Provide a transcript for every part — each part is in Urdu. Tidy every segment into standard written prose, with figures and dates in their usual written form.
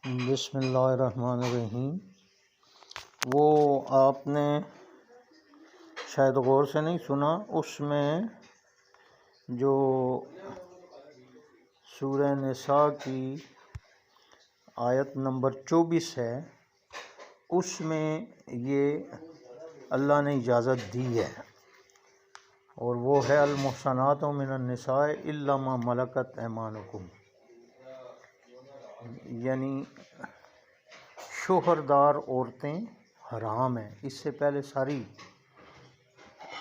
بسم اللہ الرحمن الرحیم۔ وہ آپ نے شاید غور سے نہیں سنا، اس میں جو سورہ نساء کی آیت نمبر 24 ہے، اس میں یہ اللہ نے اجازت دی ہے، اور وہ ہے المحصنات من النساء الا ما ملکت ایمانکم، یعنی شوہردار عورتیں حرام ہیں۔ اس سے پہلے ساری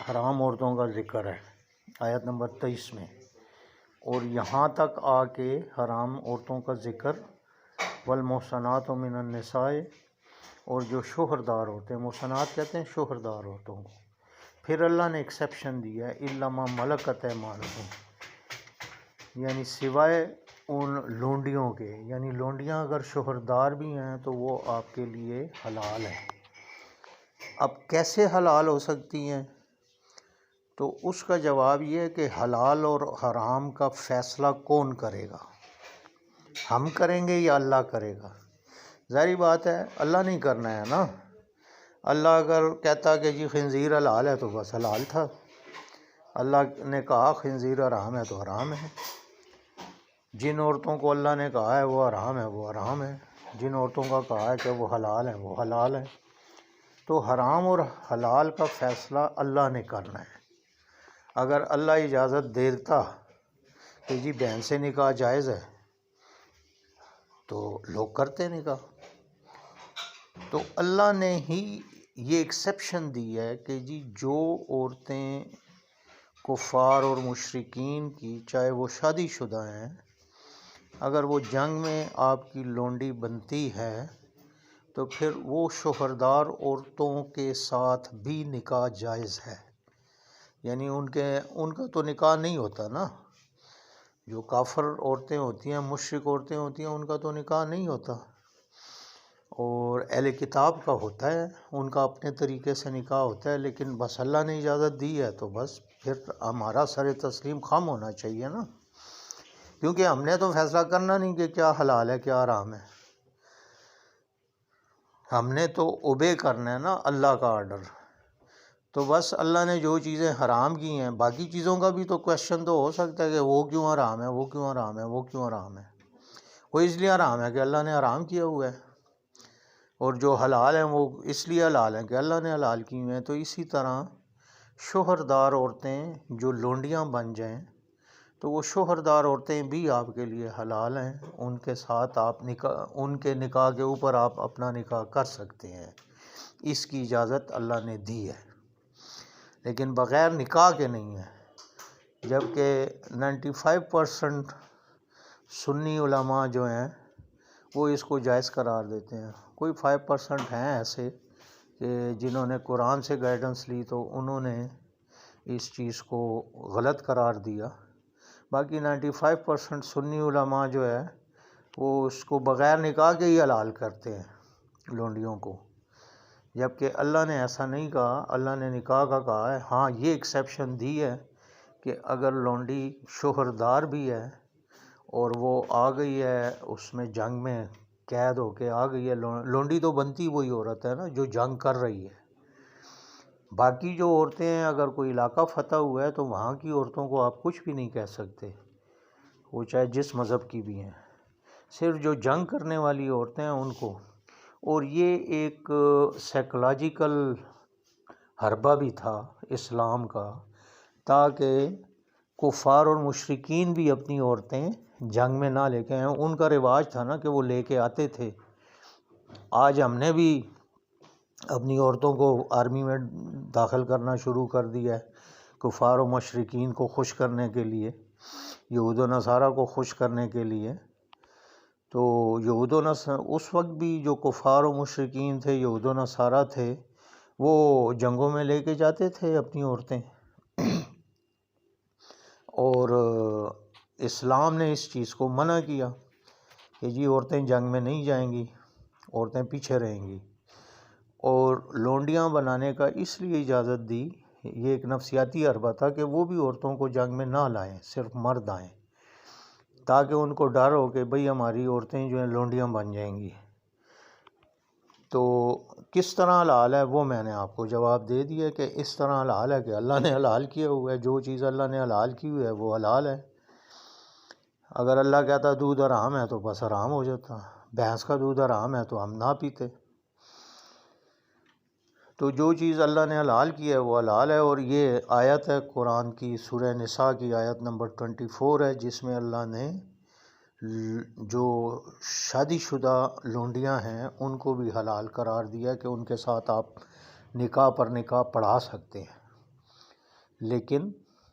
حرام عورتوں کا ذکر ہے آیت نمبر 23 میں، اور یہاں تک آ کے حرام عورتوں کا ذکر والمحصنات من النساء، اور جو شوہردار ہوتے ہیں، محصنات کہتے ہیں شوہردار عورتوں کو۔ پھر اللہ نے ایکسیپشن دیا ہے الا ما ملکت ایمانکم، یعنی سوائے ان لونڈیوں کے، یعنی لونڈیاں اگر شوہردار بھی ہیں تو وہ آپ کے لیے حلال ہیں۔ اب کیسے حلال ہو سکتی ہیں؟ تو اس کا جواب یہ ہے کہ حلال اور حرام کا فیصلہ کون کرے گا؟ ہم کریں گے یا اللہ کرے گا؟ ظاہری بات ہے اللہ نہیں کرنا ہے نا۔ اللہ اگر کہتا کہ جی خنزیر حلال ہے تو بس حلال تھا، اللہ نے کہا خنزیر حرام ہے تو حرام ہے۔ جن عورتوں کو اللہ نے کہا ہے وہ حرام ہے وہ حرام ہے، جن عورتوں کا کہا ہے کہ وہ حلال ہیں وہ حلال ہیں۔ تو حرام اور حلال کا فیصلہ اللہ نے کرنا ہے۔ اگر اللہ اجازت دیتا کہ جی بہن سے نکاح جائز ہے تو لوگ کرتے نکاح، تو اللہ نے ہی یہ ایکسیپشن دی ہے کہ جی جو عورتیں کفار اور مشرکین کی، چاہے وہ شادی شدہ ہیں، اگر وہ جنگ میں آپ کی لونڈی بنتی ہے تو پھر وہ شوہردار عورتوں کے ساتھ بھی نکاح جائز ہے۔ یعنی ان کا تو نکاح نہیں ہوتا نا، جو کافر عورتیں ہوتی ہیں، مشرک عورتیں ہوتی ہیں، ان کا تو نکاح نہیں ہوتا، اور اہل کتاب کا ہوتا ہے، ان کا اپنے طریقے سے نکاح ہوتا ہے۔ لیکن بس اللہ نے اجازت دی ہے تو بس پھر ہمارا سر تسلیم خم ہونا چاہیے نا، کیونکہ ہم نے تو فیصلہ کرنا نہیں کہ کیا حلال ہے کیا حرام ہے، ہم نے تو اوبے کرنا ہے نا اللہ کا آرڈر۔ تو بس اللہ نے جو چیزیں حرام کی ہیں، باقی چیزوں کا بھی تو کویشچن تو ہو سکتا ہے کہ وہ کیوں حرام ہے، وہ کیوں حرام ہے، وہ کیوں حرام ہے۔ وہ اس لیے حرام ہے کہ اللہ نے حرام کیا ہوا ہے، اور جو حلال ہیں وہ اس لیے حلال ہیں کہ اللہ نے حلال کی ہوئے ہیں۔ تو اسی طرح شوہردار عورتیں جو لونڈیاں بن جائیں تو وہ شوہردار عورتیں بھی آپ کے لیے حلال ہیں، ان کے ساتھ آپ ان کے نکاح کے اوپر آپ اپنا نکاح کر سکتے ہیں، اس کی اجازت اللہ نے دی ہے، لیکن بغیر نکاح کے نہیں ہے۔ جبکہ 95% سنی علماء جو ہیں وہ اس کو جائز قرار دیتے ہیں، کوئی 5% ہیں ایسے کہ جنہوں نے قرآن سے گائیڈنس لی تو انہوں نے اس چیز کو غلط قرار دیا۔ باقی 95% سنی علماء جو ہے وہ اس کو بغیر نکاح کے ہی حلال کرتے ہیں لونڈیوں کو، جبکہ اللہ نے ایسا نہیں کہا۔ اللہ نے نکاح کا کہا ہے، ہاں یہ ایکسیپشن دی ہے کہ اگر لونڈی شوہردار بھی ہے اور وہ آ گئی ہے اس میں جنگ میں قید ہو کے آ گئی ہے، لونڈی تو بنتی وہی عورت ہے نا جو جنگ کر رہی ہے۔ باقی جو عورتیں ہیں، اگر کوئی علاقہ فتح ہوا ہے تو وہاں کی عورتوں کو آپ کچھ بھی نہیں کہہ سکتے، وہ چاہے جس مذہب کی بھی ہیں، صرف جو جنگ کرنے والی عورتیں ہیں ان کو۔ اور یہ ایک سائیکولوجیکل حربہ بھی تھا اسلام کا، تاکہ کفار اور مشرکین بھی اپنی عورتیں جنگ میں نہ لے کے آئیں۔ ان کا رواج تھا نا کہ وہ لے کے آتے تھے۔ آج ہم نے بھی اپنی عورتوں کو آرمی میں داخل کرنا شروع کر دیا ہے، کفار و مشرکین کو خوش کرنے کے لیے، یہود و نصارہ کو خوش کرنے کے لیے۔ تو یہود و نصارہ اس وقت بھی جو کفار و مشرکین تھے، یہود و نصارہ تھے، وہ جنگوں میں لے کے جاتے تھے اپنی عورتیں، اور اسلام نے اس چیز کو منع کیا کہ جی عورتیں جنگ میں نہیں جائیں گی، عورتیں پیچھے رہیں گی، اور لونڈیاں بنانے کا اس لیے اجازت دی، یہ ایک نفسیاتی حربہ تھا کہ وہ بھی عورتوں کو جنگ میں نہ لائیں، صرف مرد آئیں۔ تاکہ ان کو ڈر ہو کہ بھئی ہماری عورتیں جو ہیں لونڈیاں بن جائیں گی۔ تو کس طرح حلال ہے وہ میں نے آپ کو جواب دے دیا کہ اس طرح حلال ہے کہ اللہ نے حلال کیا ہوا ہے، جو چیز اللہ نے حلال کی ہوئی ہے وہ حلال ہے۔ اگر اللہ کہتا دودھ حرام ہے تو بس حرام ہو جاتا، بھینس کا دودھ حرام ہے تو ہم نہ پیتے۔ تو جو چیز اللہ نے حلال کی ہے وہ حلال ہے، اور یہ آیت ہے قرآن کی سورہ نساء کی آیت نمبر 24 ہے، جس میں اللہ نے جو شادی شدہ لونڈیاں ہیں ان کو بھی حلال قرار دیا کہ ان کے ساتھ آپ نکاح پر نکاح پڑھا سکتے ہیں، لیکن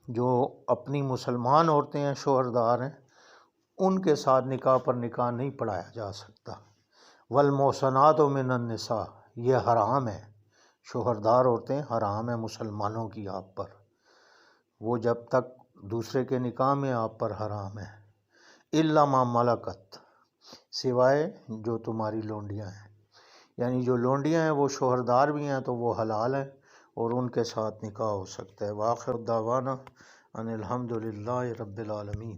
جو اپنی مسلمان عورتیں ہیں شوہردار ہیں ان کے ساتھ نکاح پر نکاح نہیں پڑھایا جا سکتا۔ والمحصنات من النساء، یہ حرام ہے، شوہردار عورتیں حرام ہیں مسلمانوں کی آپ پر، وہ جب تک دوسرے کے نکاح میں آپ پر حرام ہے۔ الا ما ملکت، سوائے جو تمہاری لونڈیاں ہیں، یعنی جو لونڈیاں ہیں وہ شوہردار بھی ہیں تو وہ حلال ہیں اور ان کے ساتھ نکاح ہو سکتا ہے۔ وآخر دعوانا ان الحمد للہ رب العالمین۔